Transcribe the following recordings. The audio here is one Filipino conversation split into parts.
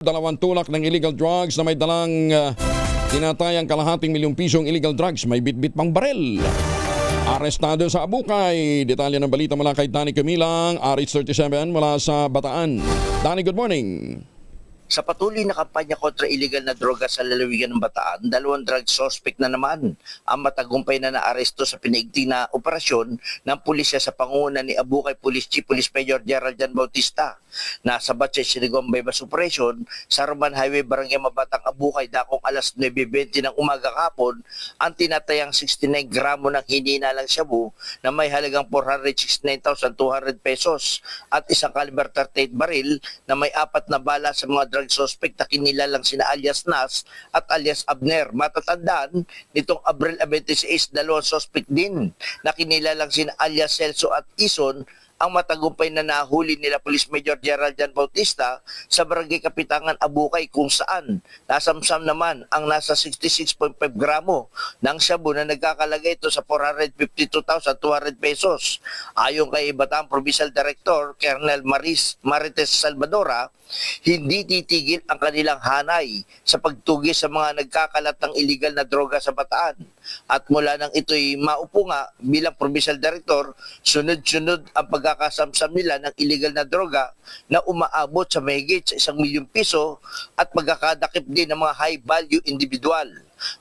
Dalawang tulak ng illegal drugs na may dalang tinatayang kalahating milyong pisong illegal drugs. May bitbit pang barel. Arestado sa Abukay. Detalye ng balita mula kay Danny Camilang, RH37 mula sa Bataan. Danny, good morning. Sa patuloy na kampanya kontra illegal na droga sa lalawigan ng Bataan, 2 drug suspect na naman ang matagumpay na naaresto sa pinaigting na operasyon ng pulisya sa pangunguna ni Abukay Police Chief Police Major Gerald Jan Bautista. Nasa Batse Sinigang Bypass Operation sa Roman Highway Barangay Mabatang Abukay dakong alas 9:20 ng umaga kapon ang tinatayang 69 gramo ng hininalang shabu na may halagang 469,200 pesos at isang caliber 38 baril na may 4 na bala sa mga drug suspect na kinilalang sina alias Nas at alias Abner. Matatandaan, nitong Abril 26, 2 suspect din na kinilalang sina alias Celso at Ison ang matagumpay na nahuli nila Police Major Gerald Jan Bautista sa Barangay Kapitangan Abukay kung saan nasamsam naman ang nasa 66.5 gramo ng shabu na nagkakalaga ito sa 452,200 pesos. Ayon kay Bataan Provincial Director Colonel Marites Salvadora, hindi titigil ang kanilang hanay sa pagtugis sa mga nagkakalat ng illegal na droga sa Bataan. At mula nang ito'y maupo nga bilang Provincial Director, sunod-sunod ang pagkakasamsam nila ng illegal na droga na umaabot sa mahigit sa 1 milyong piso at pagkakadakip din ng mga high-value individual.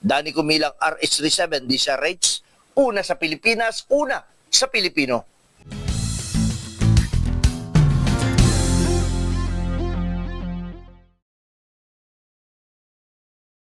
Danny Camilang, RH37, DZRH, una sa Pilipinas, una sa Pilipino.